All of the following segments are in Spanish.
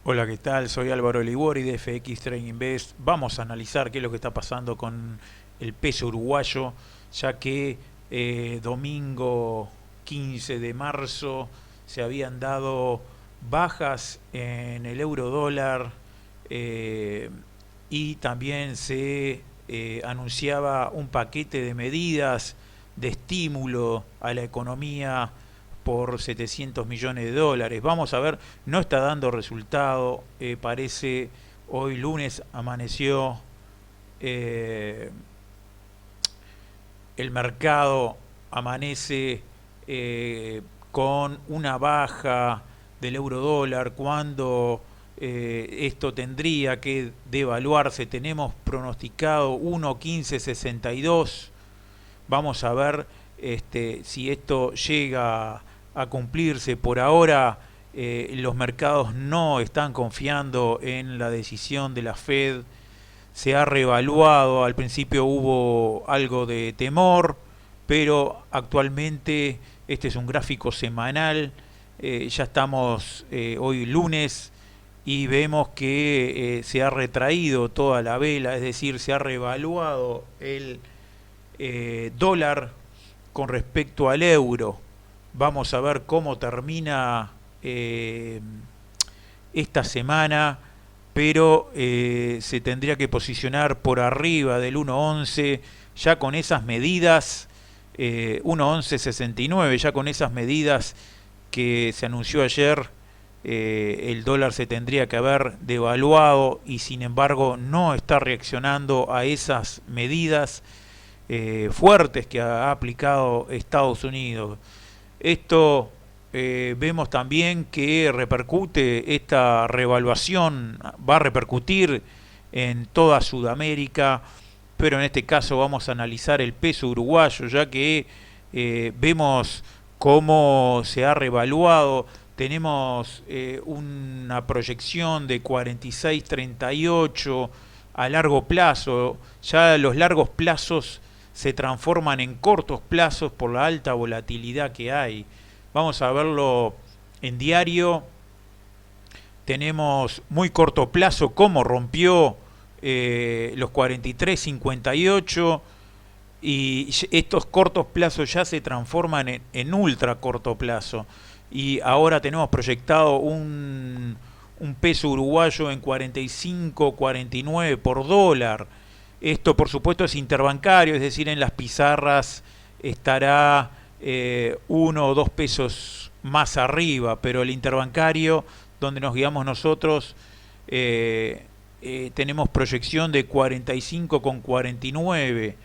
Hola, ¿qué tal? Soy Álvaro Ligori de FX Trading Invest. Vamos a analizar qué es lo que está pasando con el peso uruguayo, ya que domingo 15 de marzo se habían dado bajas en el euro dólar, eh, y también se anunciaba un paquete de medidas de estímulo a la economía por 700 millones de dólares. Vamos a ver, no está dando resultado. Parece, hoy lunes amaneció, eh, el mercado amanece con una baja del euro dólar cuando esto tendría que devaluarse. Tenemos pronosticado 1.1562. Vamos a ver si esto llega a cumplirse. Por ahora los mercados no están confiando en la decisión de la Fed. Se ha reevaluado, al principio hubo algo de temor, pero actualmente este es un gráfico semanal. Ya estamos hoy lunes y vemos que se ha retraído toda la vela, es decir, se ha reevaluado el dólar con respecto al euro. Vamos a ver cómo termina esta semana, pero se tendría que posicionar por arriba del 1.11, ya con esas medidas, 1.1169, ya con esas medidas que se anunció ayer. El dólar se tendría que haber devaluado y sin embargo no está reaccionando a esas medidas fuertes que ha aplicado Estados Unidos. Esto vemos también que repercute, esta revaluación va a repercutir en toda Sudamérica, pero en este caso vamos a analizar el peso uruguayo, ya que vemos cómo se ha revaluado. Tenemos una proyección de 46,38 a largo plazo. Ya los largos plazos se transforman en cortos plazos por la alta volatilidad que hay. Vamos a verlo en diario. Tenemos muy corto plazo como rompió los 43,58 y estos cortos plazos ya se transforman en ultra corto plazo. Y ahora tenemos proyectado un peso uruguayo en 45,49 por dólar. Esto por supuesto es interbancario, es decir, en las pizarras estará 1 o 2 pesos más arriba, pero el interbancario, donde nos guiamos nosotros, tenemos proyección de 45,49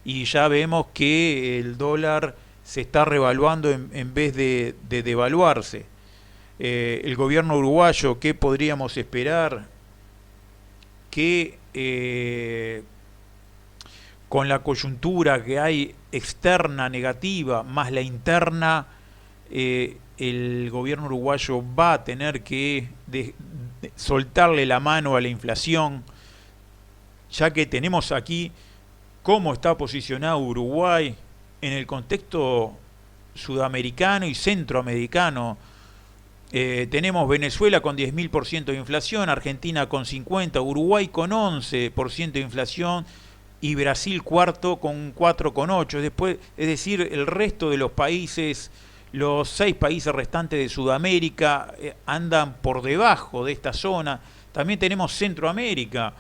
y ya vemos que el dólar se está revaluando en vez de devaluarse. El gobierno uruguayo, ¿qué podríamos esperar? Que con la coyuntura que hay externa negativa más la interna, el gobierno uruguayo va a tener que soltarle la mano a la inflación, ya que tenemos aquí cómo está posicionado Uruguay en el contexto sudamericano y centroamericano. Tenemos Venezuela con 10.000% de inflación, Argentina con 50%, Uruguay con 11% de inflación y Brasil cuarto con 4,8%. Después, es decir, el resto de los países, los 6 países restantes de Sudamérica, andan por debajo de esta zona. También tenemos Centroamérica.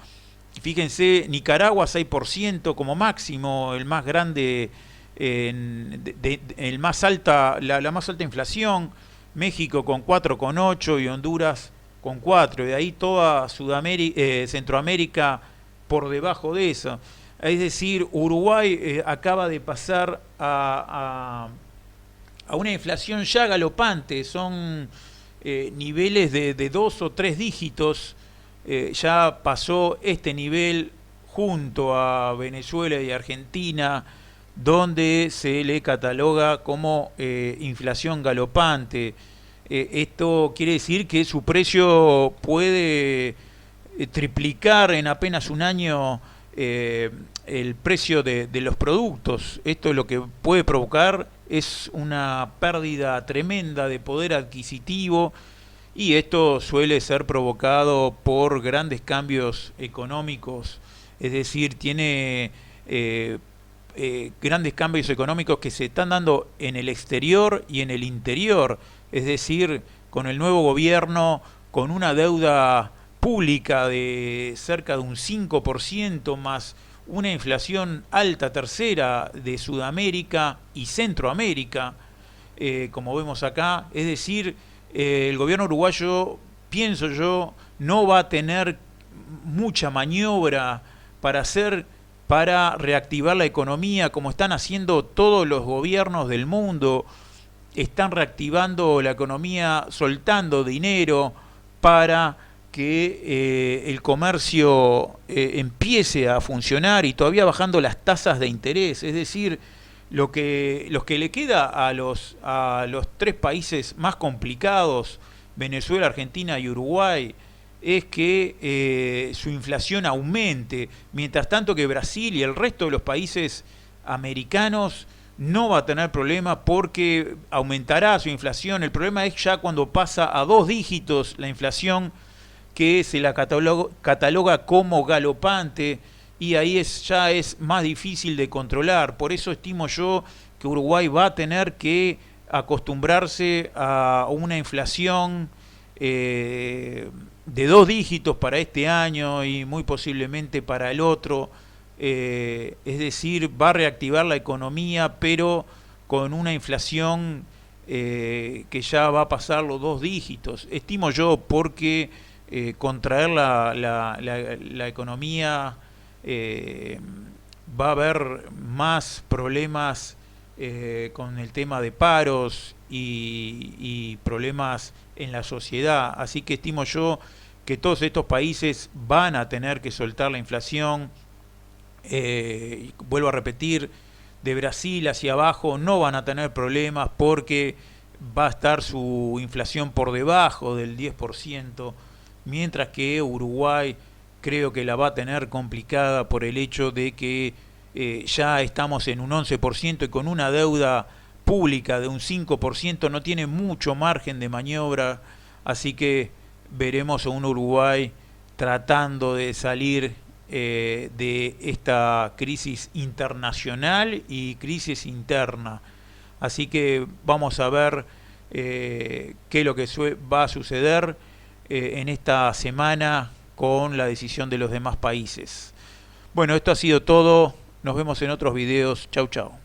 Fíjense, Nicaragua 6% como máximo, el más grande, el más alta, la más alta inflación. México con 4,8 y Honduras con 4. De ahí toda Centroamérica por debajo de eso. Es decir, Uruguay acaba de pasar a una inflación ya galopante. Son niveles de 2 o 3 dígitos. Ya pasó este nivel junto a Venezuela y Argentina, donde se le cataloga como inflación galopante. Esto quiere decir que su precio puede triplicar en apenas un año el precio de los productos. Esto lo que puede provocar es una pérdida tremenda de poder adquisitivo y esto suele ser provocado por grandes cambios económicos, es decir, tiene grandes cambios económicos que se están dando en el exterior y en el interior, es decir, con el nuevo gobierno, con una deuda pública de cerca de un 5% más una inflación alta tercera de Sudamérica y Centroamérica, como vemos acá, es decir, el gobierno uruguayo, pienso yo, no va a tener mucha maniobra para hacer para reactivar la economía como están haciendo todos los gobiernos del mundo. Están reactivando la economía soltando dinero para que el comercio empiece a funcionar y todavía bajando las tasas de interés. Es decir, lo que le queda a los tres países más complicados, Venezuela, Argentina y Uruguay, es que su inflación aumente, mientras tanto que Brasil y el resto de los países americanos no va a tener problema porque aumentará su inflación. El problema es ya cuando pasa a 2 dígitos la inflación, que se la cataloga como galopante, y ahí ya es más difícil de controlar. Por eso estimo yo que Uruguay va a tener que acostumbrarse a una inflación de 2 dígitos para este año y muy posiblemente para el otro. Es decir, va a reactivar la economía, pero con una inflación que ya va a pasar los 2 dígitos. Estimo yo porque contraer la economía va a haber más problemas con el tema de paros y problemas en la sociedad. Así que estimo yo que todos estos países van a tener que soltar la inflación. Vuelvo a repetir, de Brasil hacia abajo no van a tener problemas porque va a estar su inflación por debajo del 10%, mientras que Uruguay creo que la va a tener complicada por el hecho de que ya estamos en un 11% y con una deuda pública de un 5% no tiene mucho margen de maniobra, así que veremos a un Uruguay tratando de salir de esta crisis internacional y crisis interna. Así que vamos a ver qué es lo que va a suceder en esta semana con la decisión de los demás países. Bueno, esto ha sido todo. Nos vemos en otros videos. Chau, chau.